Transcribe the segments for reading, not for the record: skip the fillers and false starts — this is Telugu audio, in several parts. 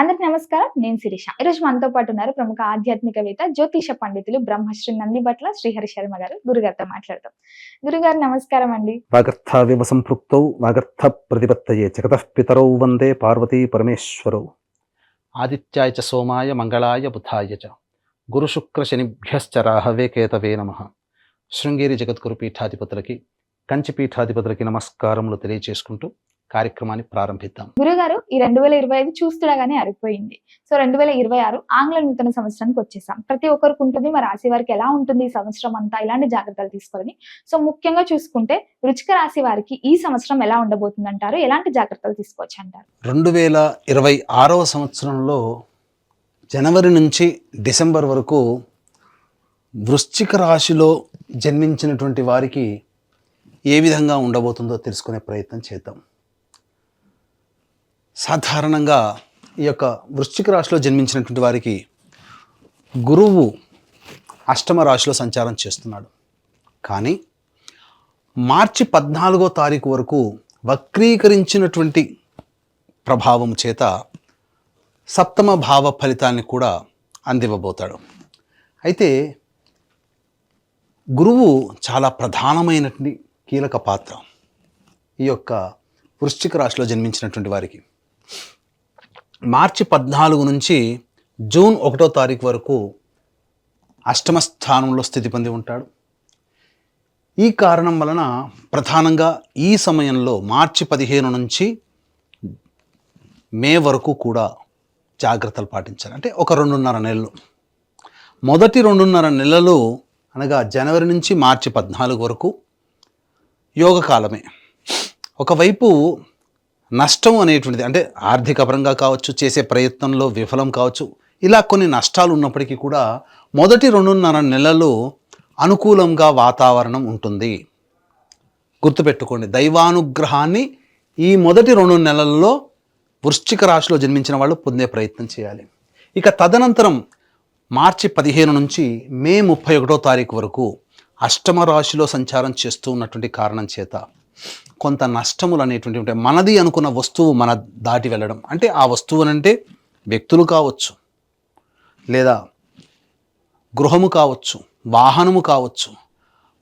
అందరికి నమస్కారం. నేను శిరీష. ఈరోజు మనతో పాటు ఉన్నారు ప్రముఖ ఆధ్యాత్మికవేత్త, జ్యోతిష పండితులు బ్రహ్మశ్రీ నందిబట్ల శ్రీహరి శర్మ గారు. గురుగారితో మాట్లాడతాం. గురుగారు నమస్కారం అండి. వాగర్థావివ సంపృక్తౌ వాగర్థ ప్రతిపత్తయే జగతః పితరౌ వందే పార్వతీ పరమేశ్వరౌ. ఆదిత్యాయ చ సోమాయ మంగళాయ బుధాయ చ గురుశుక్ర శనిభ్యశ్చ రాహవే కేతవే నమః. శృంగేరి జగద్గురు పీఠాధిపతులకి, కంచి పీఠాధిపతులకి నమస్కారములు తెలియజేసుకుంటూ కార్యక్రమాన్ని ప్రారంభిద్దాం. గురుగారు, ఈ 2025 చూస్తుండగానే అరిపోయింది. సో 2026 ఆంగ్ల నూతన సంవత్సరానికి వచ్చేసాం. ప్రతి ఒక్కరికి ఉంటుంది, మరి రాశి వారికి ఎలా ఉంటుంది ఈ సంవత్సరం అంతా, ఇలాంటి జాగ్రత్తలు తీసుకోవాలని. సో ముఖ్యంగా చూసుకుంటే వృశ్చిక రాశి వారికి ఈ సంవత్సరం ఎలా ఉండబోతుంది అంటారు? ఎలాంటి జాగ్రత్తలు తీసుకోవచ్చు అంటారు? 2026వ సంవత్సరంలో జనవరి నుంచి డిసెంబర్ వరకు వృశ్చిక రాశిలో జన్మించినటువంటి వారికి ఏ విధంగా ఉండబోతుందో తెలుసుకునే ప్రయత్నం చేద్దాం. సాధారణంగా ఈ యొక్క వృశ్చిక రాశిలో జన్మించినటువంటి వారికి గురువు అష్టమ రాశిలో సంచారం చేస్తున్నాడు. కానీ మార్చి 14వ తారీఖు వరకు వక్రీకరించినటువంటి ప్రభావం చేత సప్తమ భావ ఫలితాన్ని కూడా అందివ్వబోతాడు. అయితే గురువు చాలా ప్రధానమైనటువంటి కీలక పాత్ర ఈ యొక్క వృశ్చిక రాశిలో జన్మించినటువంటి వారికి. మార్చి 14 నుంచి జూన్ 1వ తారీఖు వరకు అష్టమ స్థానంలో స్థితి పొంది ఉంటాడు. ఈ కారణం వలన ప్రధానంగా ఈ సమయంలో మార్చి 15 నుంచి మే వరకు కూడా జాగ్రత్తలు పాటించాలి. అంటే ఒక 2.5 నెలలు. మొదటి 2.5 నెలలు అనగా జనవరి నుంచి మార్చి 14 వరకు యోగకాలమే. ఒకవైపు నష్టం అనేటువంటిది, అంటే ఆర్థిక పరంగా కావచ్చు, చేసే ప్రయత్నంలో విఫలం కావచ్చు, ఇలా కొన్ని నష్టాలు ఉన్నప్పటికీ కూడా మొదటి 2.5 నెలలు అనుకూలంగా వాతావరణం ఉంటుంది. గుర్తుపెట్టుకోండి, దైవానుగ్రహాన్ని ఈ మొదటి 2 నెలల్లో వృశ్చిక రాశిలో జన్మించిన వాళ్ళు పొందే ప్రయత్నం చేయాలి. ఇక తదనంతరం మార్చి 15 నుంచి మే 31వ తారీఖు వరకు అష్టమ రాశిలో సంచారం చేస్తూ ఉన్నటువంటి కారణం చేత కొంత నష్టములు అనేటువంటి ఉంటాయి. మనది అనుకున్న వస్తువు మన దాటి వెళ్ళడం, అంటే ఆ వస్తువు అంటే వ్యక్తులు కావచ్చు, లేదా గృహము కావచ్చు, వాహనము కావచ్చు,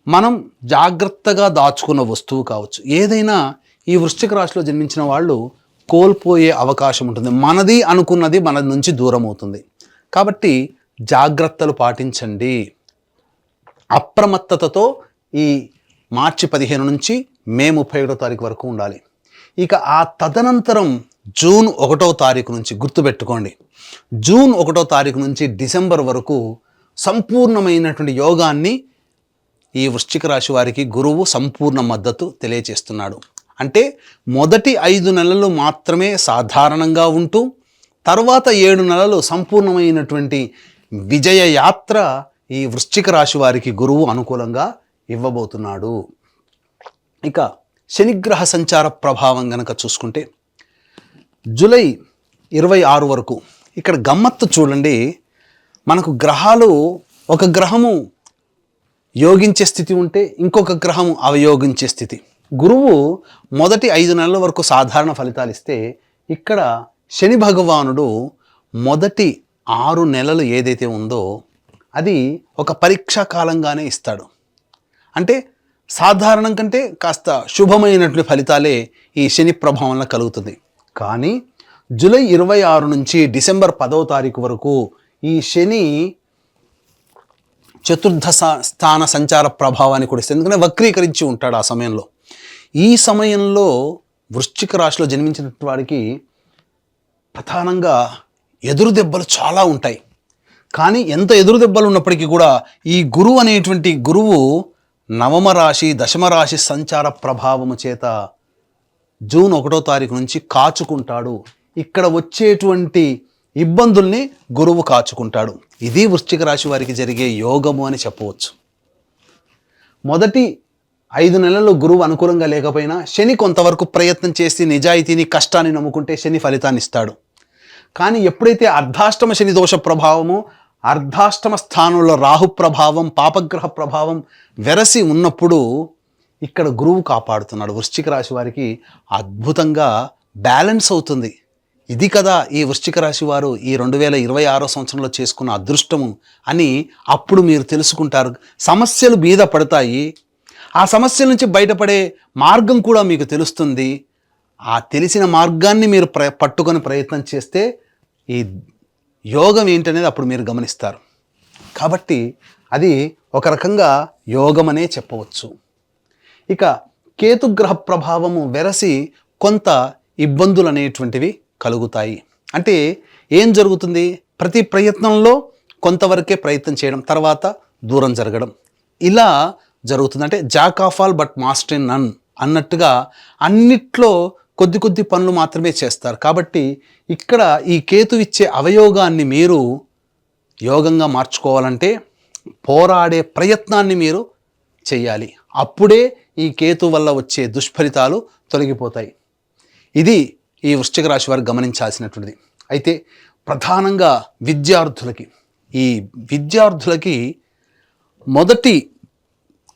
మనం జాగ్రత్తగా దాచుకున్న వస్తువు కావచ్చు, ఏదైనా ఈ వృశ్చిక రాశిలో జన్మించిన వాళ్ళు కోల్పోయే అవకాశం ఉంటుంది. మనది అనుకున్నది మన నుంచి దూరం అవుతుంది. కాబట్టి జాగ్రత్తలు పాటించండి. అప్రమత్తతతో ఈ మార్చి 15 నుంచి మే 31వ తారీఖు వరకు ఉండాలి. ఇక ఆ తదనంతరం జూన్ 1వ తారీఖు నుంచి, గుర్తుపెట్టుకోండి, జూన్ 1వ తారీఖు నుంచి డిసెంబర్ వరకు సంపూర్ణమైనటువంటి యోగాన్ని ఈ వృశ్చిక రాశి వారికి గురువు సంపూర్ణ మద్దతు తెలియజేస్తున్నాడు. అంటే మొదటి 5 నెలలు మాత్రమే సాధారణంగా ఉంటూ తర్వాత 7 నెలలు సంపూర్ణమైనటువంటి విజయ యాత్ర ఈ వృశ్చిక రాశి వారికి గురువు అనుకూలంగా ఇవ్వబోతున్నాడు. ఇక శనిగ్రహ సంచార ప్రభావం గనక చూసుకుంటే జూలై 26 వరకు ఇక్కడ గమ్మత్తు చూడండి. మనకు గ్రహాలు, ఒక గ్రహము యోగించే స్థితి ఉంటే ఇంకొక గ్రహము అవయోగించే స్థితి. గురువు మొదటి 5 నెలల వరకు సాధారణ ఫలితాలు ఇస్తే, ఇక్కడ శని భగవానుడు మొదటి 6 నెలలు ఏదైతే ఉందో అది ఒక పరీక్షా కాలంగానే ఇస్తాడు. అంటే సాధారణం కంటే కాస్త శుభమైనటువంటి ఫలితాలే ఈ శని ప్రభావంలో కలుగుతుంది. కానీ జూలై 26 నుంచి డిసెంబర్ 10వ తారీఖు వరకు ఈ శని చతుర్థ స్థాన సంచార ప్రభావాన్ని కూడా ఇస్తుంది. ఎందుకంటే వక్రీకరించి ఉంటాడు ఆ సమయంలో. ఈ సమయంలో వృశ్చిక రాశిలో జన్మించినటువంటి వాడికి ప్రధానంగా ఎదురు దెబ్బలు చాలా ఉంటాయి. కానీ ఎంత ఎదురు దెబ్బలు ఉన్నప్పటికీ కూడా ఈ గురువు అనేటువంటి గురువు నవమ రాశి, దశమ రాశి సంచార ప్రభావము చేత జూన్ 1వ తారీఖు నుంచి కాచుకుంటాడు. ఇక్కడ వచ్చేటువంటి ఇబ్బందుల్ని గురువు కాచుకుంటాడు. ఇది వృశ్చిక రాశి వారికి జరిగే యోగము అని చెప్పవచ్చు. మొదటి 5 నెలలు గురువు అనుకూలంగా లేకపోయినా శని కొంతవరకు ప్రయత్నం చేసి నిజాయితీని, కష్టాన్ని నమ్ముకుంటే శని ఫలితాన్ని ఇస్తాడు. కానీ ఎప్పుడైతే అర్ధాష్టమ శని దోష ప్రభావము, అర్ధాష్టమ స్థానంలో రాహు ప్రభావం, పాపగ్రహ ప్రభావం వెరసి ఉన్నప్పుడు ఇక్కడ గురువు కాపాడుతున్నాడు. వృశ్చిక రాశి వారికి అద్భుతంగా బ్యాలెన్స్ అవుతుంది. ఇది కదా ఈ వృశ్చిక రాశి వారు ఈ 2026 సంవత్సరంలో చేసుకున్న అదృష్టము అని అప్పుడు మీరు తెలుసుకుంటారు. సమస్యలు మీద పడతాయి, ఆ సమస్యల నుంచి బయటపడే మార్గం కూడా మీకు తెలుస్తుంది. ఆ తెలిసిన మార్గాన్ని మీరు పట్టుకొని ప్రయత్నం చేస్తే ఈ యోగం ఏంటనేది అప్పుడు మీరు గమనిస్తారు. కాబట్టి అది ఒక రకంగా యోగమనే చెప్పవచ్చు. ఇక కేతుగ్రహ ప్రభావము వెరసి కొంత ఇబ్బందులు అనేటువంటివి కలుగుతాయి. అంటే ఏం జరుగుతుంది, ప్రతి ప్రయత్నంలో కొంతవరకే ప్రయత్నం చేయడం, తర్వాత దూరం జరగడం, ఇలా జరుగుతుంది. అంటే jack of all but master in none అన్నట్టుగా అన్నిట్లో కొద్ది కొద్ది పనులు మాత్రమే చేస్తారు. కాబట్టి ఇక్కడ ఈ కేతు ఇచ్చే అవయోగాన్ని మీరు యోగంగా మార్చుకోవాలంటే పోరాడే ప్రయత్నాన్ని మీరు చేయాలి. అప్పుడే ఈ కేతు వల్ల వచ్చే దుష్ఫలితాలు తొలగిపోతాయి. ఇది ఈ వృశ్చిక రాశి వారు గమనించాల్సినటువంటిది. అయితే ప్రధానంగా ఈ విద్యార్థులకి మొదటి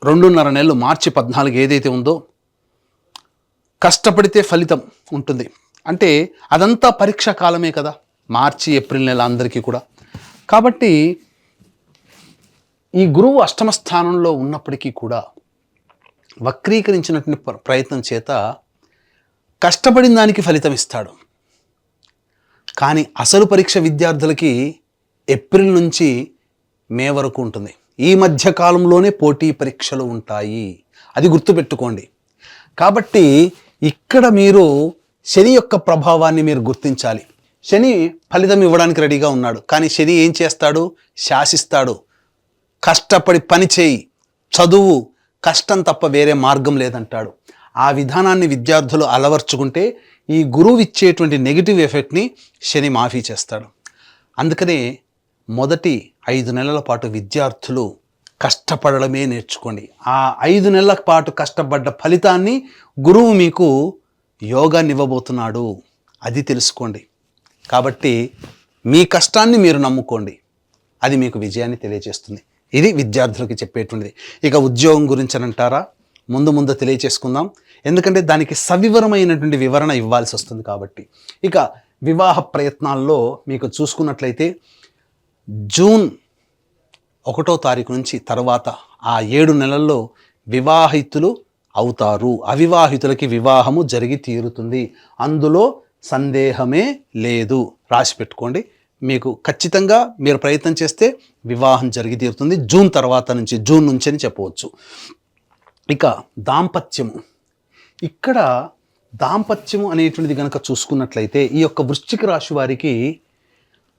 2.5 నెలలు మార్చి 14 ఏదైతే ఉందో కష్టపడితే ఫలితం ఉంటుంది. అంటే అదంతా పరీక్షా కాలమే కదా, మార్చి ఏప్రిల్ నెల అందరికీ కూడా. కాబట్టి ఈ గురువు అష్టమ స్థానంలో ఉన్నప్పటికీ కూడా వక్రీకరించినటువంటి ప్రయత్నం చేత కష్టపడిన దానికి ఫలితం ఇస్తాడు. కానీ అసలు పరీక్ష విద్యార్థులకి ఏప్రిల్ నుంచి మే వరకు ఉంటుంది. ఈ మధ్య కాలంలోనే పోటీ పరీక్షలు ఉంటాయి, అది గుర్తుపెట్టుకోండి. కాబట్టి ఇక్కడ మీరు శని యొక్క ప్రభావాన్ని మీరు గుర్తించాలి. శని ఫలితం ఇవ్వడానికి రెడీగా ఉన్నాడు, కానీ శని ఏం చేస్తాడు, శాసిస్తాడు. కష్టపడి పని చేయి, చదువు, కష్టం తప్ప వేరే మార్గం లేదంటాడు. ఆ విధానాన్ని విద్యార్థులు అలవర్చుకుంటే ఈ గురువు ఇచ్చేటువంటి నెగిటివ్ ఎఫెక్ట్ని శని మాఫీ చేస్తాడు. అందుకనే మొదటి 5 నెలల పాటు విద్యార్థులు కష్టపడడమే నేర్చుకోండి. ఆ 5 నెలల పాటు కష్టపడ్డ ఫలితాన్ని గురువు మీకు యోగాన్ని ఇవ్వబోతున్నాడు, అది తెలుసుకోండి. కాబట్టి మీ కష్టాన్ని మీరు నమ్ముకోండి, అది మీకు విజయాన్ని తెలియజేస్తుంది. ఇది విద్యార్థులకు చెప్పేటువంటిది. ఇక ఉద్యోగం గురించి అని అంటారా, ముందు తెలియచేసుకుందాం, ఎందుకంటే దానికి సవివరమైనటువంటి వివరణ ఇవ్వాల్సి వస్తుంది. కాబట్టి ఇక వివాహ ప్రయత్నాల్లో మీకు చూసుకున్నట్లయితే జూన్ 1వ తారీఖు నుంచి తర్వాత ఆ 7 నెలల్లో వివాహితులు అవుతారు. అవివాహితులకి వివాహము జరిగి తీరుతుంది, అందులో సందేహమే లేదు. రాసి పెట్టుకోండి, మీకు ఖచ్చితంగా మీరు ప్రయత్నం చేస్తే వివాహం జరిగి తీరుతుంది. జూన్ నుంచి అని చెప్పవచ్చు. ఇక దాంపత్యము, ఇక్కడ దాంపత్యము అనేటువంటిది కనుక చూసుకున్నట్లయితే ఈ యొక్క వృశ్చిక రాశి వారికి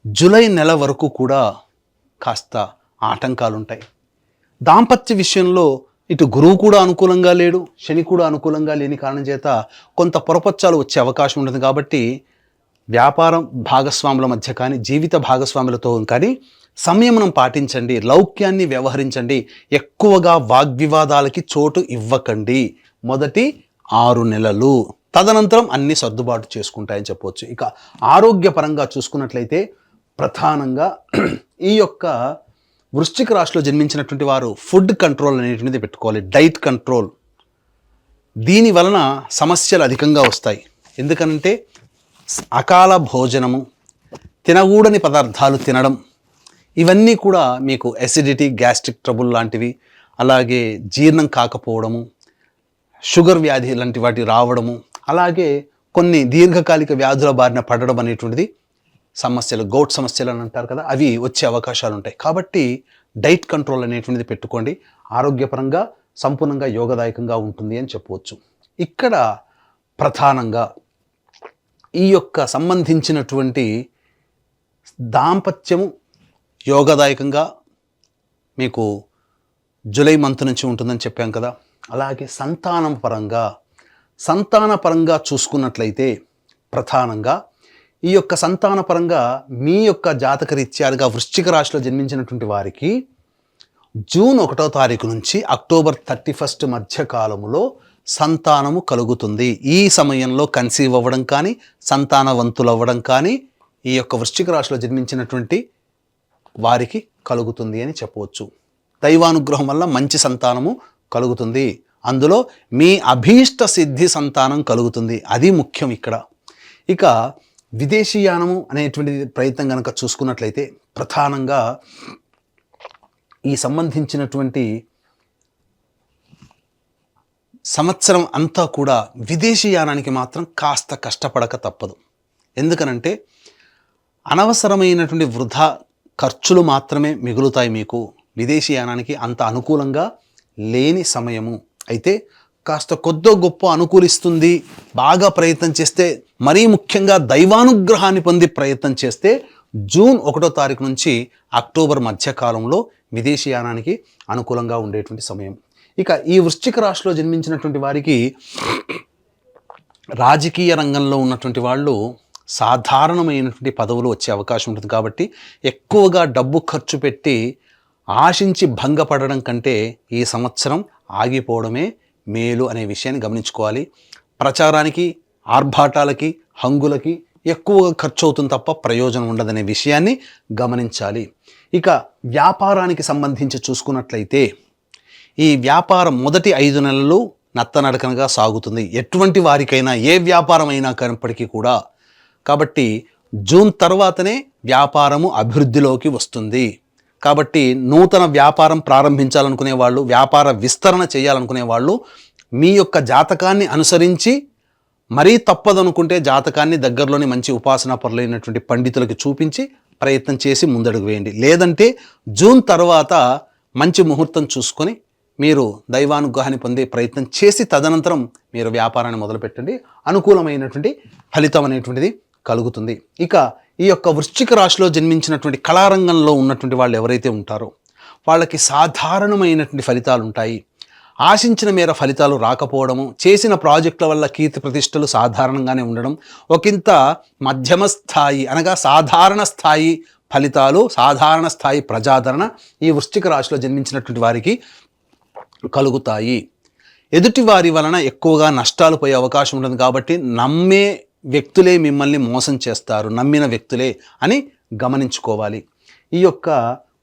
జూలై నెల వరకు కూడా కాస్త ఆటంకాలు ఉంటాయి. దాంపత్య విషయంలో ఇటు గురువు కూడా అనుకూలంగా లేడు, శని కూడా అనుకూలంగా లేని కారణం చేత కొంత పొరపచ్చాలు వచ్చే అవకాశం ఉంటుంది. కాబట్టి వ్యాపారం భాగస్వాముల మధ్య కానీ జీవిత భాగస్వాములతో కానీ సంయమనం పాటించండి, లౌక్యాన్ని వ్యవహరించండి, ఎక్కువగా వాగ్వివాదాలకి చోటు ఇవ్వకండి మొదటి 6 నెలలు. తదనంతరం అన్ని సర్దుబాటు చేసుకుంటాయని చెప్పవచ్చు. ఇక ఆరోగ్యపరంగా చూసుకున్నట్లయితే ప్రధానంగా ఈ యొక్క వృశ్చిక రాశిలో జన్మించినటువంటి వారు ఫుడ్ కంట్రోల్ అనేటువంటిది పెట్టుకోవాలి, డైట్ కంట్రోల్. దీని వలన సమస్యలు అధికంగా వస్తాయి. ఎందుకనంటే అకాల భోజనము, తినకూడని పదార్థాలు తినడం, ఇవన్నీ కూడా మీకు ఎసిడిటీ, గ్యాస్ట్రిక్ ట్రబుల్ లాంటివి, అలాగే జీర్ణం కాకపోవడము, షుగర్ వ్యాధి లాంటి వాటి రావడము, అలాగే కొన్ని దీర్ఘకాలిక వ్యాధుల బారిన పడడం అనేటువంటిది సమస్యలు, గౌట్ సమస్యలు అని అంటారు కదా, అవి వచ్చే అవకాశాలు ఉంటాయి. కాబట్టి డైట్ కంట్రోల్ అనేటువంటిది పెట్టుకోండి, ఆరోగ్యపరంగా సంపూర్ణంగా యోగదాయకంగా ఉంటుంది అని చెప్పవచ్చు. ఇక్కడ ప్రధానంగా ఈ యొక్క సంబంధించినటువంటి దాంపత్యము యోగదాయకంగా మీకు జూలై మంత్ నుంచి ఉంటుందని చెప్పాం కదా. అలాగే సంతానపరంగా చూసుకున్నట్లయితే ప్రధానంగా ఈ యొక్క సంతానపరంగా మీ యొక్క జాతక రీత్యాలుగా వృశ్చిక రాశిలో జన్మించినటువంటి వారికి జూన్ 1వ తారీఖు నుంచి అక్టోబర్ 31 మధ్య కాలములో సంతానము కలుగుతుంది. ఈ సమయంలో కన్సీవ్ అవ్వడం కానీ సంతానవంతులు అవ్వడం కానీ ఈ యొక్క వృశ్చిక రాశిలో జన్మించినటువంటి వారికి కలుగుతుంది అని చెప్పవచ్చు. దైవానుగ్రహం వల్ల మంచి సంతానము కలుగుతుంది, అందులో మీ అభీష్ట సిద్ధి సంతానం కలుగుతుంది, అది ముఖ్యం ఇక్కడ. ఇక విదేశీయానము అనేటువంటి ప్రయత్నం కనుక చూసుకున్నట్లయితే ప్రధానంగా ఈ సంబంధించినటువంటి సంవత్సరం అంతా కూడా విదేశీయానానికి మాత్రం కాస్త కష్టపడక తప్పదు. ఎందుకనంటే అనవసరమైనటువంటి వృధా ఖర్చులు మాత్రమే మిగులుతాయి మీకు. విదేశీయానానికి అంత అనుకూలంగా లేని సమయము. అయితే కాస్త కొద్దో గొప్ప అనుకూలిస్తుంది, బాగా ప్రయత్నం చేస్తే, మరీ ముఖ్యంగా దైవానుగ్రహాన్ని పొంది ప్రయత్నం చేస్తే జూన్ 1వ తారీఖు నుంచి అక్టోబర్ మధ్యకాలంలో విదేశీయానానికి అనుకూలంగా ఉండేటువంటి సమయం. ఇక ఈ వృశ్చిక రాశిలో జన్మించినటువంటి వారికి రాజకీయ రంగంలో ఉన్నటువంటి వాళ్ళు సాధారణమైనటువంటి పదవులు వచ్చే అవకాశం ఉంటుంది. కాబట్టి ఎక్కువగా డబ్బు ఖర్చు పెట్టి ఆశించి భంగపడడం కంటే ఈ సంవత్సరం ఆగిపోవడమే మేలు అనే విషయాన్ని గమనించుకోవాలి. ప్రచారానికి, ఆర్భాటాలకి, హంగులకి ఎక్కువగా ఖర్చు అవుతుంది తప్ప ప్రయోజనం ఉండదనే విషయాన్ని గమనించాలి. ఇక వ్యాపారానికి సంబంధించి చూసుకున్నట్లయితే ఈ వ్యాపారం మొదటి 5 నెలలు నత్తనడకనగా సాగుతుంది. ఎటువంటి వారికైనా ఏ వ్యాపారం అయినా కనప్పటికీ కూడా. కాబట్టి జూన్ తర్వాతనే వ్యాపారము అభివృద్ధిలోకి వస్తుంది. కాబట్టి నూతన వ్యాపారం ప్రారంభించాలనుకునే వాళ్ళు, వ్యాపార విస్తరణ చేయాలనుకునే వాళ్ళు మీ యొక్క జాతకాన్ని అనుసరించి, మరీ తప్పదనుకుంటే జాతకాన్ని దగ్గరలోని మంచి ఉపాసనా పరులైనటువంటి పండితులకు చూపించి ప్రయత్నం చేసి ముందడుగు వేయండి. లేదంటే జూన్ తర్వాత మంచి ముహూర్తం చూసుకొని మీరు దైవానుగ్రహాన్ని పొందే ప్రయత్నం చేసి తదనంతరం మీరు వ్యాపారాన్ని మొదలుపెట్టండి. అనుకూలమైనటువంటి ఫలితం అనేటువంటిది కలుగుతుంది. ఇక ఈ యొక్క వృశ్చిక రాశిలో జన్మించినటువంటి కళారంగంలో ఉన్నటువంటి వాళ్ళు ఎవరైతే ఉంటారో వాళ్ళకి సాధారణమైనటువంటి ఫలితాలు ఉంటాయి. ఆశించిన మేర ఫలితాలు రాకపోవడము, చేసిన ప్రాజెక్టుల వల్ల కీర్తి ప్రతిష్టలు సాధారణంగానే ఉండడం, ఒకంత మధ్యమ స్థాయి అనగా సాధారణ స్థాయి ఫలితాలు, సాధారణ స్థాయి ప్రజాదరణ ఈ వృశ్చిక రాశిలో జన్మించినటువంటి వారికి కలుగుతాయి. ఎదుటి వారి వలన ఎక్కువగా నష్టాలు పోయే అవకాశం ఉంటుంది. కాబట్టి నమ్మే వ్యక్తులే మిమ్మల్ని మోసం చేస్తారు, నమ్మిన వ్యక్తులే అని గమనించుకోవాలి. ఈ యొక్క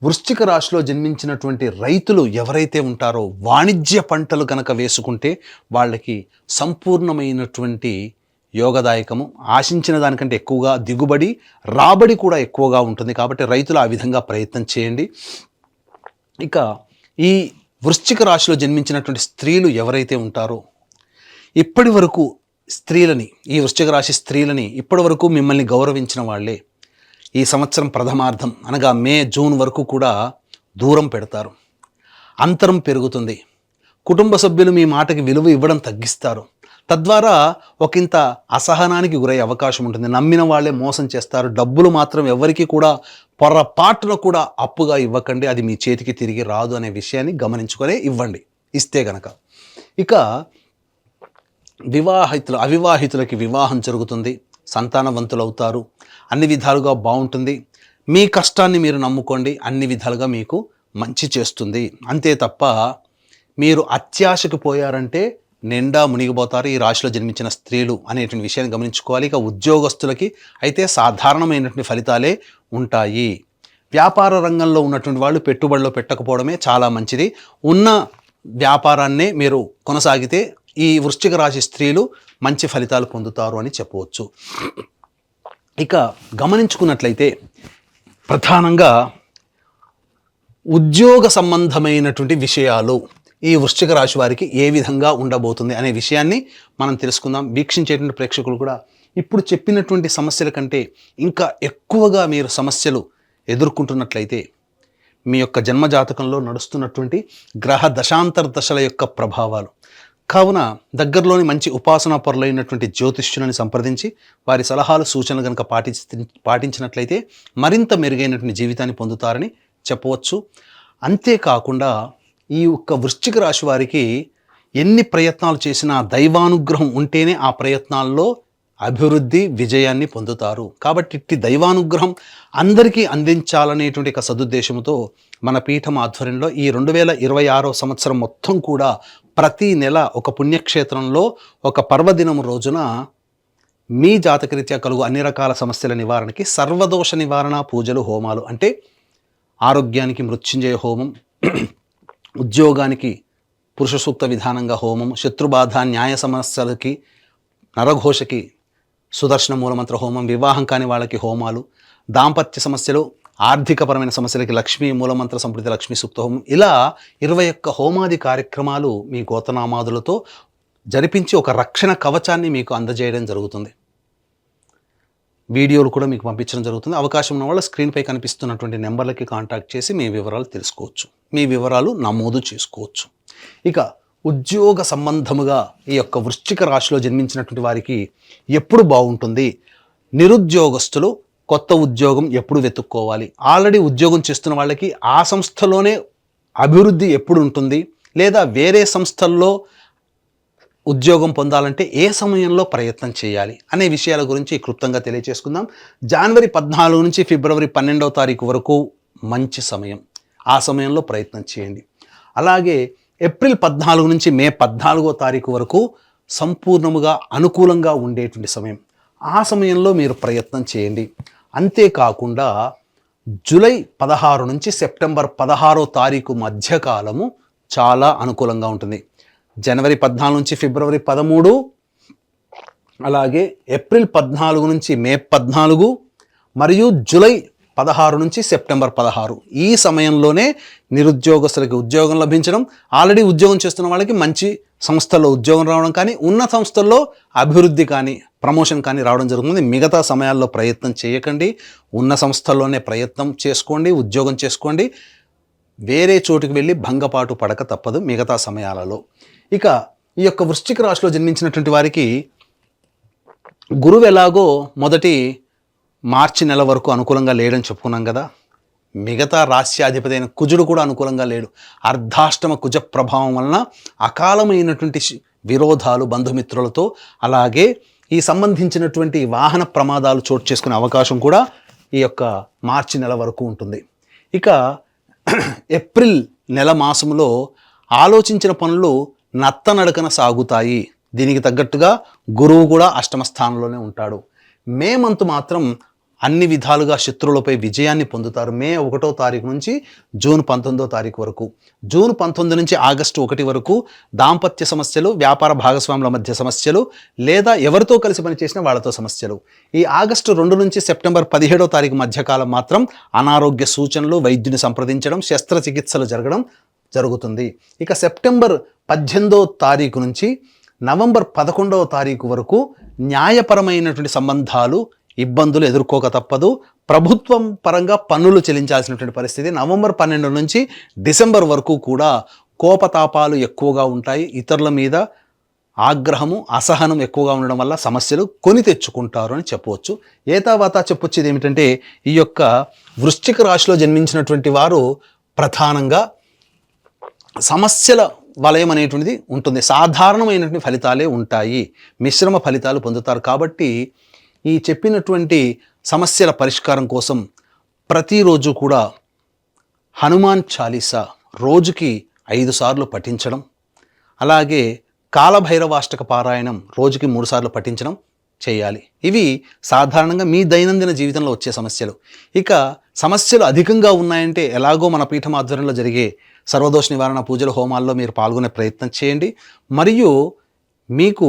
వృశ్చిక రాశిలో జన్మించినటువంటి రైతులు ఎవరైతే ఉంటారో వాణిజ్య పంటలు కనుక వేసుకుంటే వాళ్ళకి సంపూర్ణమైనటువంటి యోగదాయకము, ఆశించిన దానికంటే ఎక్కువగా దిగుబడి, రాబడి కూడా ఎక్కువగా ఉంటుంది. కాబట్టి రైతులు ఆ విధంగా ప్రయత్నం చేయండి. ఇక ఈ వృశ్చిక రాశిలో జన్మించినటువంటి స్త్రీలు ఎవరైతే ఉంటారో ఇప్పటి వరకు స్త్రీలని, ఈ వృశ్చిక రాశి స్త్రీలని ఇప్పటి వరకు మిమ్మల్ని గౌరవించిన వాళ్ళే ఈ సంవత్సరం ప్రథమార్థం అనగా మే, జూన్ వరకు కూడా దూరం పెడతారు. అంతరం పెరుగుతుంది. కుటుంబ సభ్యులు మీ మాటకి విలువ ఇవ్వడం తగ్గిస్తారు. తద్వారా ఒకంత అసహనానికి గురయ్యే అవకాశం ఉంటుంది. నమ్మిన వాళ్ళే మోసం చేస్తారు. డబ్బులు మాత్రం ఎవరికి కూడా పొరపాటున కూడా అప్పుగా ఇవ్వకండి, అది మీ చేతికి తిరిగి రాదు అనే విషయాన్ని గమనించుకొని ఇవ్వండి, ఇస్తే గనక. ఇక అవివాహితులకి వివాహం జరుగుతుంది, సంతానవంతులు అవుతారు, అన్ని విధాలుగా బాగుంటుంది. మీ కష్టాన్ని మీరు నమ్ముకోండి, అన్ని విధాలుగా మీకు మంచి చేస్తుంది. అంతే తప్ప మీరు అత్యాశకు పోయారంటే నిండా మునిగిపోతారు ఈ రాశిలో జన్మించిన స్త్రీలు అనేటువంటి విషయాన్ని గమనించుకోవాలి. ఇక ఉద్యోగస్తులకి అయితే సాధారణమైనటువంటి ఫలితాలే ఉంటాయి. వ్యాపార రంగంలో ఉన్నటువంటి వాళ్ళు పెట్టుబడిలో పెట్టకపోవడమే చాలా మంచిది. ఉన్న వ్యాపారాన్నే మీరు కొనసాగితే ఈ వృశ్చిక రాశి స్త్రీలు మంచి ఫలితాలు పొందుతారు అని చెప్పవచ్చు. ఇక గమనించుకున్నట్లయితే ప్రధానంగా ఉద్యోగ సంబంధమైనటువంటి విషయాలు ఈ వృశ్చిక రాశి వారికి ఏ విధంగా ఉండబోతుంది అనే విషయాన్ని మనం తెలుసుకుందాం. వీక్షించేటువంటి ప్రేక్షకులు కూడా ఇప్పుడు చెప్పినటువంటి సమస్యల కంటే ఇంకా ఎక్కువగా మీరు సమస్యలు ఎదుర్కొంటున్నట్లయితే మీ యొక్క జన్మజాతకంలో నడుస్తున్నటువంటి గ్రహ దశాంతర దశల యొక్క ప్రభావాలు కావున దగ్గరలోని మంచి ఉపాసనా పరులైనటువంటి జ్యోతిష్యులను సంప్రదించి వారి సలహాలు, సూచనలు కనుక పాటించినట్లయితే మరింత మెరుగైనటువంటి జీవితాన్ని పొందుతారని చెప్పవచ్చు. అంతేకాకుండా ఈ యొక్క వృశ్చిక రాశి వారికి ఎన్ని ప్రయత్నాలు చేసినా దైవానుగ్రహం ఉంటేనే ఆ ప్రయత్నాల్లో అభివృద్ధి, విజయాన్ని పొందుతారు. కాబట్టి ఇట్టి దైవానుగ్రహం అందరికీ అందించాలనేటువంటి ఒక సదుద్దేశంతో మన పీఠం ఆధ్వర్యంలో ఈ 2026 సంవత్సరం మొత్తం కూడా ప్రతి నెల ఒక పుణ్యక్షేత్రంలో ఒక పర్వదినం రోజున మీ జాతకరీత్యా కలుగు అన్ని రకాల సమస్యల నివారణకి సర్వదోష నివారణ పూజలు, హోమాలు అంటే ఆరోగ్యానికి మృత్యుంజయ హోమం, ఉద్యోగానికి పురుష సూక్త విధానంగా హోమం, శత్రుబాధ, న్యాయ సమస్యలకి, నరఘోషకి సుదర్శన మూలమంత్ర హోమం, వివాహం కాని వాళ్ళకి హోమాలు, దాంపత్య సమస్యలు, ఆర్థికపరమైన సమస్యలకి లక్ష్మీ మూలమంత్ర సంప్రీతి లక్ష్మీ సూక్త హోమం, ఇలా 21 హోమాది కార్యక్రమాలు మీ గోతనామాదులతో జరిపించి ఒక రక్షణ కవచాన్ని మీకు అందజేయడం జరుగుతుంది. వీడియోలు కూడా మీకు పంపించడం జరుగుతుంది. అవకాశం ఉన్న వాళ్ళు స్క్రీన్పై కనిపిస్తున్నటువంటి నెంబర్లకి కాంటాక్ట్ చేసి మీ వివరాలు తెలుసుకోవచ్చు, మీ వివరాలు నమోదు చేసుకోవచ్చు. ఇక ఉద్యోగ సంబంధముగా ఈ యొక్క వృశ్చిక రాశిలో జన్మించినటువంటి వారికి ఎప్పుడు బాగుంటుంది, నిరుద్యోగస్తులు కొత్త ఉద్యోగం ఎప్పుడు వెతుక్కోవాలి, ఆల్రెడీ ఉద్యోగం చేస్తున్న వాళ్ళకి ఆ సంస్థలోనే అభివృద్ధి ఎప్పుడు ఉంటుంది, లేదా వేరే సంస్థల్లో ఉద్యోగం పొందాలంటే ఏ సమయంలో ప్రయత్నం చేయాలి అనే విషయాల గురించి క్లుప్తంగా తెలియజేసుకుందాం. జనవరి 14 నుంచి ఫిబ్రవరి 12వ తారీఖు వరకు మంచి సమయం, ఆ సమయంలో ప్రయత్నం చేయండి. అలాగే ఏప్రిల్ 14 నుంచి మే 14వ తారీఖు వరకు సంపూర్ణముగా అనుకూలంగా ఉండేటువంటి సమయం, ఆ సమయంలో మీరు ప్రయత్నం చేయండి. అంతేకాకుండా జూలై 16 నుంచి సెప్టెంబర్ 16వ తారీఖు మధ్యకాలము చాలా అనుకూలంగా ఉంటుంది. జనవరి 14 నుంచి ఫిబ్రవరి 13, అలాగే ఏప్రిల్ 14 నుంచి మే 14 మరియు జూలై 16 నుంచి సెప్టెంబర్ 16, ఈ సమయంలోనే నిరుద్యోగస్తులకి ఉద్యోగం లభించడం, ఆల్రెడీ ఉద్యోగం చేస్తున్న వాళ్ళకి మంచి సంస్థల్లో ఉద్యోగం రావడం కానీ, ఉన్న సంస్థల్లో అభివృద్ధి కానీ ప్రమోషన్ కానీ రావడం జరుగుతుంది. మిగతా సమయాల్లో ప్రయత్నం చేయకండి, ఉన్న సంస్థల్లోనే ప్రయత్నం చేసుకోండి, ఉద్యోగం చేసుకోండి. వేరే చోటుకి వెళ్ళి భంగపాటు పడక తప్పదు మిగతా సమయాలలో. ఇక ఈ యొక్క వృశ్చిక రాశిలో జన్మించినటువంటి వారికి గురువు ఎలాగో మొదటి మార్చి నెల వరకు అనుకూలంగా లేడని చెప్పుకున్నాం కదా, మిగతా రాశ్యాధిపతి అయిన కుజుడు కూడా అనుకూలంగా లేడు. అర్ధాష్టమ కుజ ప్రభావం వలన అకాలమైనటువంటి విరోధాలు బంధుమిత్రులతో, అలాగే ఈ సంబంధించినటువంటి వాహన ప్రమాదాలు చోటు చేసుకునే అవకాశం కూడా ఈ యొక్క మార్చి నెల వరకు ఉంటుంది. ఇక ఏప్రిల్ నెల మాసంలో ఆలోచించిన పనులు నత్తనడకన సాగుతాయి. దీనికి తగ్గట్టుగా గురువు కూడా అష్టమ స్థానంలోనే ఉంటాడు. మే మంత్ మాత్రం అన్ని విధాలుగా శత్రువులపై విజయాన్ని పొందుతారు. మే 1వ తారీఖు నుంచి జూన్ 19వ తారీఖు వరకు, జూన్ 19 నుంచి ఆగస్టు 1 వరకు దాంపత్య సమస్యలు, వ్యాపార భాగస్వాముల మధ్య సమస్యలు, లేదా ఎవరితో కలిసి పనిచేసిన వాళ్ళతో సమస్యలు. ఈ ఆగస్టు 2 నుంచి సెప్టెంబర్ 17వ తారీఖు మధ్యకాలం మాత్రం అనారోగ్య సూచనలు, వైద్యుని సంప్రదించడం, శస్త్రచికిత్సలు జరగడం జరుగుతుంది. ఇక సెప్టెంబర్ 18వ తారీఖు నుంచి నవంబర్ 11వ తారీఖు వరకు న్యాయపరమైనటువంటి సంబంధాలు, ఇబ్బందులు ఎదుర్కోక తప్పదు. ప్రభుత్వం పరంగా పన్నులు చెల్లించాల్సినటువంటి పరిస్థితి. నవంబర్ 12 నుంచి డిసెంబర్ వరకు కూడా కోపతాపాలు ఎక్కువగా ఉంటాయి. ఇతరుల మీద ఆగ్రహము, అసహనం ఎక్కువగా ఉండడం వల్ల సమస్యలు కొని తెచ్చుకుంటారు అని చెప్పవచ్చు. ఏతావాతా చెప్పొచ్చేది ఏమిటంటే, ఈ యొక్క వృశ్చిక రాశిలో జన్మించినటువంటి వారు ప్రధానంగా సమస్యల వలయం అనేటువంటిది ఉంటుంది. సాధారణమైనటువంటి ఫలితాలే ఉంటాయి, మిశ్రమ ఫలితాలు పొందుతారు. కాబట్టి ఈ చెప్పినటువంటి సమస్యల పరిష్కారం కోసం ప్రతిరోజు కూడా హనుమాన్ చాలీసా రోజుకి 5 సార్లు పఠించడం, అలాగే కాలభైరవాష్టక పారాయణం రోజుకి 3 సార్లు పఠించడం చేయాలి. ఇవి సాధారణంగా మీ దైనందిన జీవితంలో వచ్చే సమస్యలు. ఇక సమస్యలు అధికంగా ఉన్నాయంటే ఎలాగో మన పీఠం ఆధ్వర్యంలో జరిగే సర్వదోష నివారణ పూజల హోమాల్లో మీరు పాల్గొనే ప్రయత్నం చేయండి. మరియు మీకు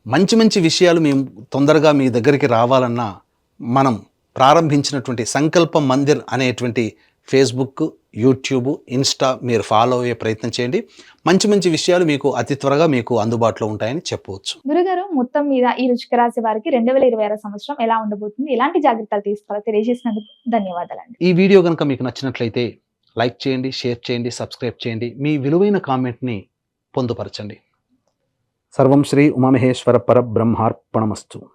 మంచి మంచి విషయాలు మేము తొందరగా మీ దగ్గరికి రావాలన్నా మనం ప్రారంభించినటువంటి సంకల్ప మందిర్ అనేటువంటి ఫేస్బుక్, యూట్యూబ్, ఇన్స్టా మీరు ఫాలో అయ్యే ప్రయత్నం చేయండి. మంచి మంచి విషయాలు మీకు అతి త్వరగా మీకు అందుబాటులో ఉంటాయని చెప్పవచ్చు. గురుగారు, మొత్తం మీద ఈ వృశ్చిక రాశి వారికి 2026 సంవత్సరం ఎలా ఉండబోతుంది, ఎలాంటి జాగ్రత్తలు తీసుకోవాలో తెలియజేసినందుకు ధన్యవాదాలండి. ఈ వీడియో కనుక మీకు నచ్చినట్లయితే లైక్ చేయండి, షేర్ చేయండి, సబ్స్క్రైబ్ చేయండి. మీ విలువైన కామెంట్ని పొందుపరచండి. సర్వం శ్రీ ఉమామహేశ్వర పరబ్రహ్మార్పణమస్తు.